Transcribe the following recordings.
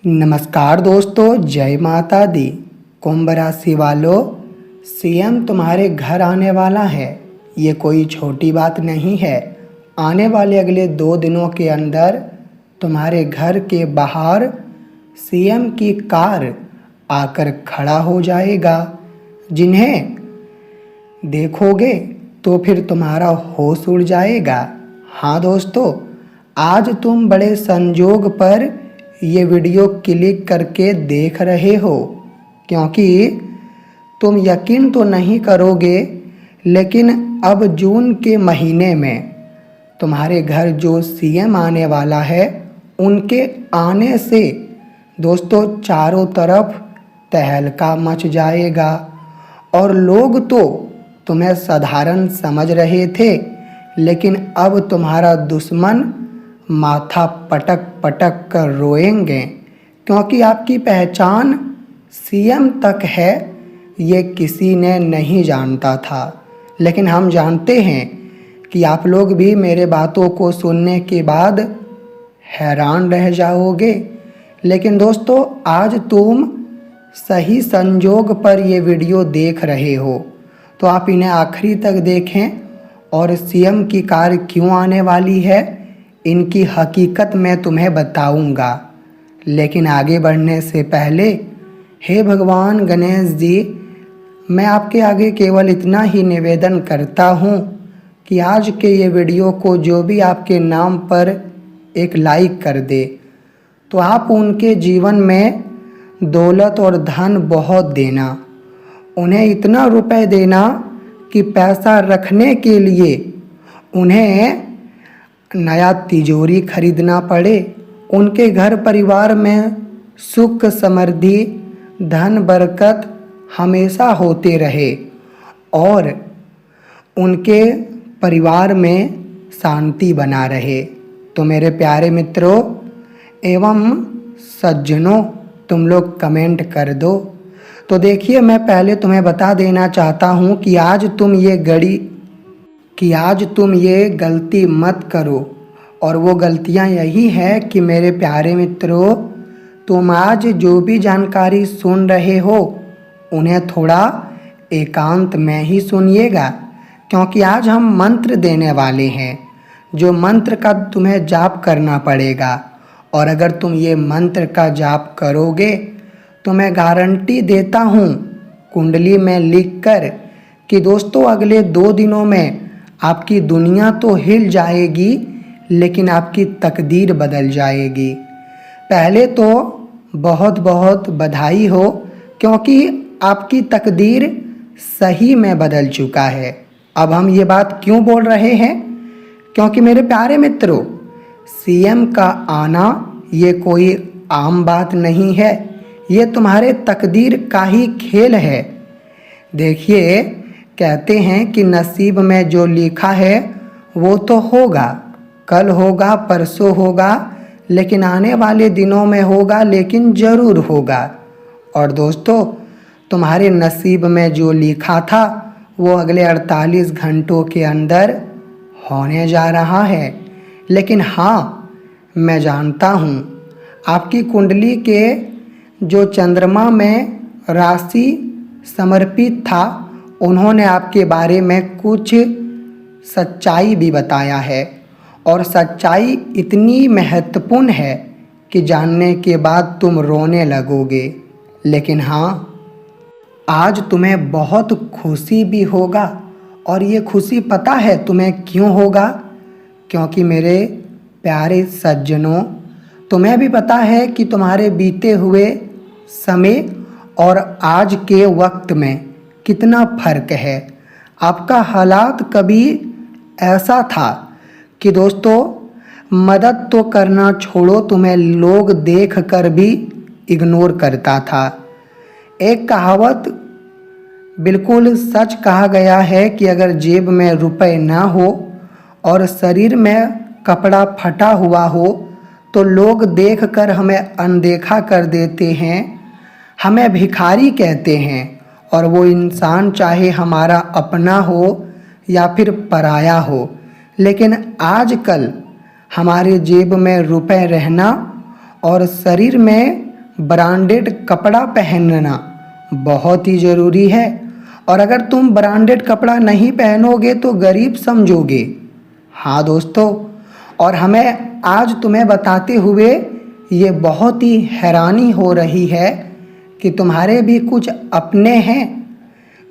नमस्कार दोस्तों, जय माता दी। कुंभ राशि वालों, सीएम तुम्हारे घर आने वाला है। ये कोई छोटी बात नहीं है। आने वाले अगले 2 दिनों के अंदर तुम्हारे घर के बाहर सीएम की कार आकर खड़ा हो जाएगा, जिन्हें देखोगे तो फिर तुम्हारा होश उड़ जाएगा। हाँ दोस्तों, आज तुम बड़े संजोग पर ये वीडियो क्लिक करके देख रहे हो, क्योंकि तुम यकीन तो नहीं करोगे, लेकिन अब जून के महीने में तुम्हारे घर जो सीएम आने वाला है, उनके आने से दोस्तों चारों तरफ तहलका मच जाएगा। और लोग तो तुम्हें साधारण समझ रहे थे, लेकिन अब तुम्हारा दुश्मन माथा पटक पटक कर रोएंगे, क्योंकि आपकी पहचान सीएम तक है ये किसी ने नहीं जानता था। लेकिन हम जानते हैं कि आप लोग भी मेरे बातों को सुनने के बाद हैरान रह जाओगे। लेकिन दोस्तों, आज तुम सही संजोग पर ये वीडियो देख रहे हो, तो आप इन्हें आखिरी तक देखें। और सीएम की कार क्यों आने वाली है, इनकी हकीकत मैं तुम्हें बताऊंगा। लेकिन आगे बढ़ने से पहले, हे भगवान गणेश जी, मैं आपके आगे केवल इतना ही निवेदन करता हूँ कि आज के ये वीडियो को जो भी आपके नाम पर एक लाइक कर दे, तो आप उनके जीवन में दौलत और धन बहुत देना। उन्हें इतना रुपए देना कि पैसा रखने के लिए उन्हें नया तिजोरी खरीदना पड़े। उनके घर परिवार में सुख समृद्धि धन बरकत हमेशा होते रहे और उनके परिवार में शांति बना रहे। तो मेरे प्यारे मित्रों एवं सज्जनों, तुम लोग कमेंट कर दो। तो देखिए, मैं पहले तुम्हें बता देना चाहता हूँ कि आज तुम ये गलती मत करो। और वो गलतियाँ यही है कि मेरे प्यारे मित्रों, तुम आज जो भी जानकारी सुन रहे हो, उन्हें थोड़ा एकांत में ही सुनिएगा, क्योंकि आज हम मंत्र देने वाले हैं, जो मंत्र का तुम्हें जाप करना पड़ेगा। और अगर तुम ये मंत्र का जाप करोगे तो मैं गारंटी देता हूँ कुंडली में लिखकर कि दोस्तों अगले 2 दिनों में आपकी दुनिया तो हिल जाएगी, लेकिन आपकी तकदीर बदल जाएगी। पहले तो बहुत बहुत बधाई हो, क्योंकि आपकी तकदीर सही में बदल चुका है। अब हम ये बात क्यों बोल रहे हैं, क्योंकि मेरे प्यारे मित्रों, सीएम का आना ये कोई आम बात नहीं है, ये तुम्हारे तकदीर का ही खेल है। देखिए, कहते हैं कि नसीब में जो लिखा है वो तो होगा, कल होगा, परसों होगा, लेकिन आने वाले दिनों में होगा, लेकिन ज़रूर होगा। और दोस्तों, तुम्हारे नसीब में जो लिखा था वो अगले 48 घंटों के अंदर होने जा रहा है। लेकिन हाँ, मैं जानता हूँ आपकी कुंडली के जो चंद्रमा में राशि समर्पित था, उन्होंने आपके बारे में कुछ सच्चाई भी बताया है। और सच्चाई इतनी महत्वपूर्ण है कि जानने के बाद तुम रोने लगोगे। लेकिन हाँ, आज तुम्हें बहुत खुशी भी होगा। और ये खुशी पता है तुम्हें क्यों होगा, क्योंकि मेरे प्यारे सज्जनों, तुम्हें भी पता है कि तुम्हारे बीते हुए समय और आज के वक्त में कितना फ़र्क है। आपका हालात कभी ऐसा था कि दोस्तों मदद तो करना छोड़ो, तुम्हें लोग देख कर भी इग्नोर करता था। एक कहावत बिल्कुल सच कहा गया है कि अगर जेब में रुपए ना हो और शरीर में कपड़ा फटा हुआ हो, तो लोग देखकर हमें अनदेखा कर देते हैं, हमें भिखारी कहते हैं। और वो इंसान चाहे हमारा अपना हो या फिर पराया हो, लेकिन आजकल हमारे जेब में रुपए रहना और शरीर में ब्रांडेड कपड़ा पहनना बहुत ही ज़रूरी है। और अगर तुम ब्रांडेड कपड़ा नहीं पहनोगे तो गरीब समझोगे। हाँ दोस्तों, और हमें आज तुम्हें बताते हुए ये बहुत ही हैरानी हो रही है कि तुम्हारे भी कुछ अपने हैं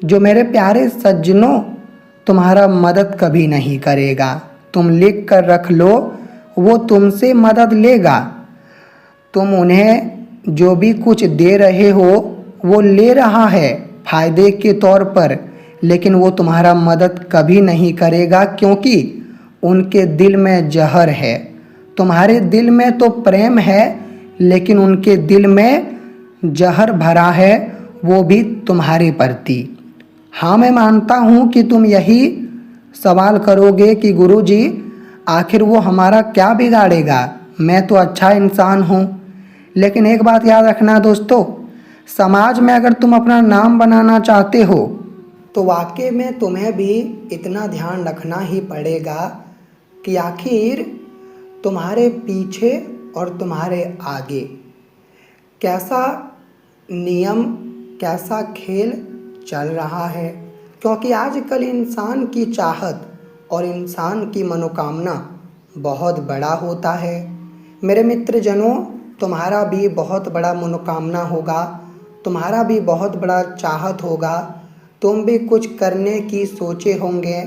जो मेरे प्यारे सज्जनों तुम्हारा मदद कभी नहीं करेगा। तुम लिख कर रख लो, वो तुमसे मदद लेगा। तुम उन्हें जो भी कुछ दे रहे हो वो ले रहा है फायदे के तौर पर, लेकिन वो तुम्हारा मदद कभी नहीं करेगा क्योंकि उनके दिल में जहर है। तुम्हारे दिल में तो प्रेम है लेकिन उनके दिल में जहर भरा है, वो भी तुम्हारे प्रति। हाँ, मैं मानता हूँ कि तुम यही सवाल करोगे कि गुरुजी आखिर वो हमारा क्या बिगाड़ेगा, मैं तो अच्छा इंसान हूँ। लेकिन एक बात याद रखना दोस्तों, समाज में अगर तुम अपना नाम बनाना चाहते हो तो वाकई में तुम्हें भी इतना ध्यान रखना ही पड़ेगा कि आखिर तुम्हारे पीछे और तुम्हारे आगे कैसा नियम, कैसा खेल चल रहा है। क्योंकि आजकल इंसान की चाहत और इंसान की मनोकामना बहुत बड़ा होता है। मेरे मित्रजनों, तुम्हारा भी बहुत बड़ा मनोकामना होगा, तुम्हारा भी बहुत बड़ा चाहत होगा, तुम भी कुछ करने की सोचे होंगे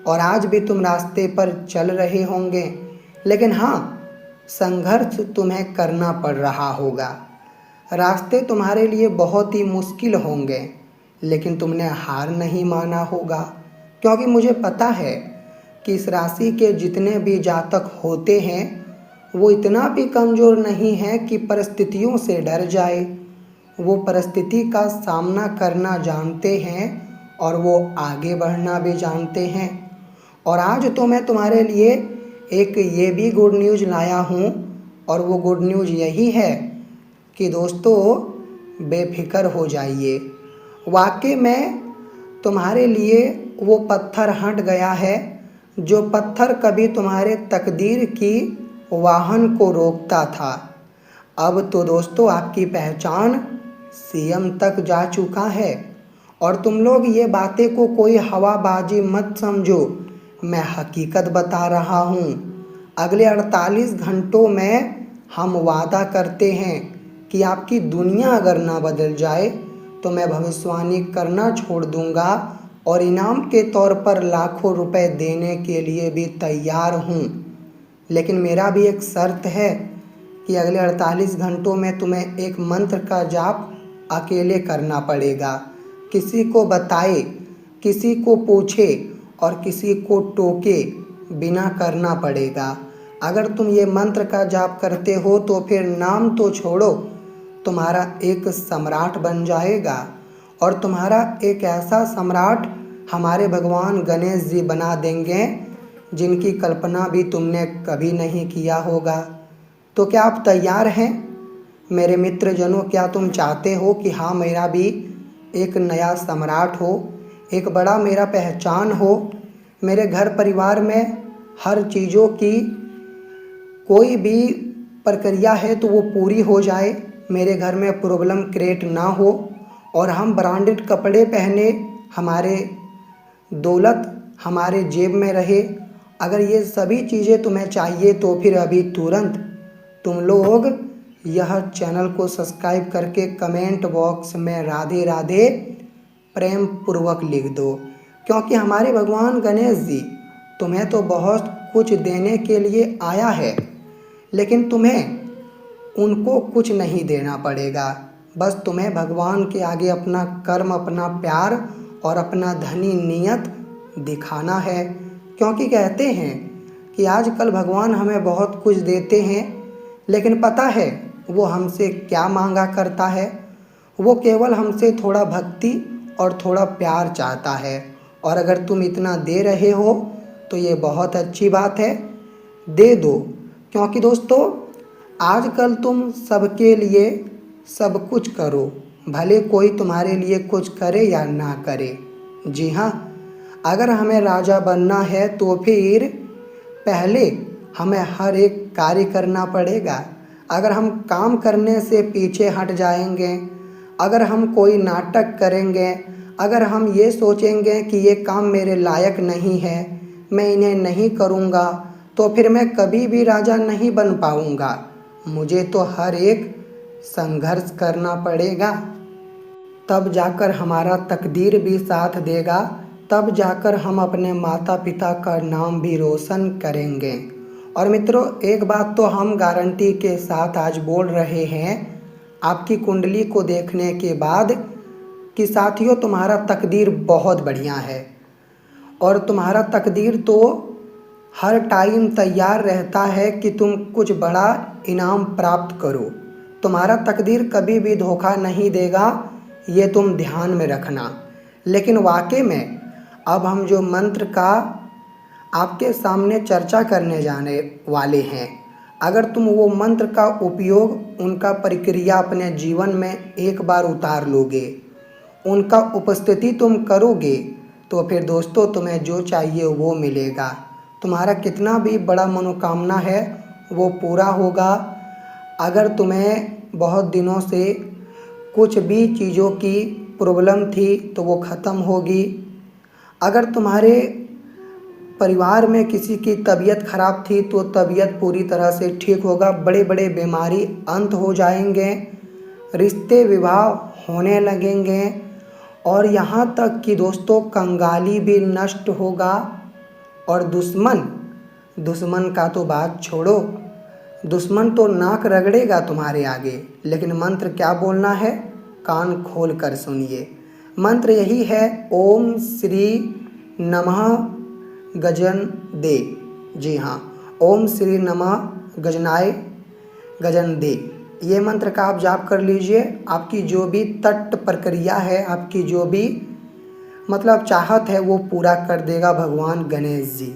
और आज भी तुम रास्ते पर चल रहे होंगे। लेकिन हाँ, संघर्ष तुम्हें करना पड़ रहा होगा। रास्ते तुम्हारे लिए बहुत ही मुश्किल होंगे, लेकिन तुमने हार नहीं माना होगा। क्योंकि मुझे पता है कि इस राशि के जितने भी जातक होते हैं वो इतना भी कमज़ोर नहीं है कि परिस्थितियों से डर जाए। वो परिस्थिति का सामना करना जानते हैं और वो आगे बढ़ना भी जानते हैं। और आज तो मैं तुम्हारे लिए एक ये भी गुड न्यूज़ लाया हूँ, और वो गुड न्यूज़ यही है कि दोस्तों बेफिक्र हो जाइए। वाकई में तुम्हारे लिए वो पत्थर हट गया है जो पत्थर कभी तुम्हारे तकदीर की वाहन को रोकता था। अब तो दोस्तों आपकी पहचान सीएम तक जा चुका है। और तुम लोग ये बातें को कोई हवाबाजी मत समझो, मैं हकीकत बता रहा हूँ। अगले 48 घंटों में हम वादा करते हैं कि आपकी दुनिया अगर ना बदल जाए तो मैं भविष्यवाणी करना छोड़ दूंगा और इनाम के तौर पर लाखों रुपए देने के लिए भी तैयार हूँ। लेकिन मेरा भी एक शर्त है कि अगले 48 घंटों में तुम्हें एक मंत्र का जाप अकेले करना पड़ेगा। किसी को बताए, किसी को पूछे और किसी को टोके बिना करना पड़ेगा। अगर तुम ये मंत्र का जाप करते हो तो फिर नाम तो छोड़ो, तुम्हारा एक सम्राट बन जाएगा। और तुम्हारा एक ऐसा सम्राट हमारे भगवान गणेश जी बना देंगे जिनकी कल्पना भी तुमने कभी नहीं किया होगा। तो क्या आप तैयार हैं मेरे मित्रजनों? क्या तुम चाहते हो कि हाँ, मेरा भी एक नया सम्राट हो, एक बड़ा मेरा पहचान हो, मेरे घर परिवार में हर चीज़ों की कोई भी प्रक्रिया है तो वो पूरी हो जाए, मेरे घर में प्रॉब्लम क्रिएट ना हो और हम ब्रांडेड कपड़े पहने, हमारे दौलत हमारे जेब में रहे। अगर ये सभी चीज़ें तुम्हें चाहिए तो फिर अभी तुरंत तुम लोग यह चैनल को सब्सक्राइब करके कमेंट बॉक्स में राधे राधे प्रेम पूर्वक लिख दो। क्योंकि हमारे भगवान गणेश जी तुम्हें तो बहुत कुछ देने के लिए आया है, लेकिन तुम्हें उनको कुछ नहीं देना पड़ेगा। बस तुम्हें भगवान के आगे अपना कर्म, अपना प्यार और अपना धनी नियत दिखाना है। क्योंकि कहते हैं कि आजकल भगवान हमें बहुत कुछ देते हैं, लेकिन पता है वो हमसे क्या मांगा करता है? वो केवल हमसे थोड़ा भक्ति और थोड़ा प्यार चाहता है। और अगर तुम इतना दे रहे हो तो ये बहुत अच्छी बात है, दे दो। क्योंकि दोस्तों आजकल तुम सबके लिए सब कुछ करो, भले कोई तुम्हारे लिए कुछ करे या ना करे। जी हाँ, अगर हमें राजा बनना है तो फिर पहले हमें हर एक कार्य करना पड़ेगा। अगर हम काम करने से पीछे हट जाएंगे, अगर हम कोई नाटक करेंगे, अगर हम ये सोचेंगे कि ये काम मेरे लायक नहीं है, मैं इन्हें नहीं करूँगा, तो फिर मैं कभी भी राजा नहीं बन पाऊँगा। मुझे तो हर एक संघर्ष करना पड़ेगा, तब जाकर हमारा तकदीर भी साथ देगा, तब जाकर हम अपने माता पिता का नाम भी रोशन करेंगे। और मित्रों, एक बात तो हम गारंटी के साथ आज बोल रहे हैं आपकी कुंडली को देखने के बाद कि साथियों, तुम्हारा तकदीर बहुत बढ़िया है और तुम्हारा तकदीर तो हर टाइम तैयार रहता है कि तुम कुछ बड़ा इनाम प्राप्त करो। तुम्हारा तकदीर कभी भी धोखा नहीं देगा, ये तुम ध्यान में रखना। लेकिन वाकई में अब हम जो मंत्र का आपके सामने चर्चा करने जाने वाले हैं, अगर तुम वो मंत्र का उपयोग, उनका प्रक्रिया अपने जीवन में एक बार उतार लोगे, उनका उपस्थिति तुम करोगे, तो फिर दोस्तों तुम्हें जो चाहिए वो मिलेगा। तुम्हारा कितना भी बड़ा मनोकामना है वो पूरा होगा। अगर तुम्हें बहुत दिनों से कुछ भी चीज़ों की प्रॉब्लम थी तो वो ख़त्म होगी। अगर तुम्हारे परिवार में किसी की तबीयत खराब थी तो तबीयत पूरी तरह से ठीक होगा। बड़े बड़े बीमारी अंत हो जाएंगे, रिश्ते विवाह होने लगेंगे और यहाँ तक कि दोस्तों कंगाली भी नष्ट होगा। और दुश्मन का तो बात छोड़ो, दुश्मन तो नाक रगड़ेगा तुम्हारे आगे। लेकिन मंत्र क्या बोलना है, कान खोल कर सुनिए। मंत्र यही है, ओम श्री नमः गजन दे। जी हाँ, ओम श्री नमः गजनाय गजन दे। ये मंत्र का आप जाप कर लीजिए। आपकी जो भी तट प्रक्रिया है, आपकी जो भी मतलब चाहत है वो पूरा कर देगा भगवान गणेश जी।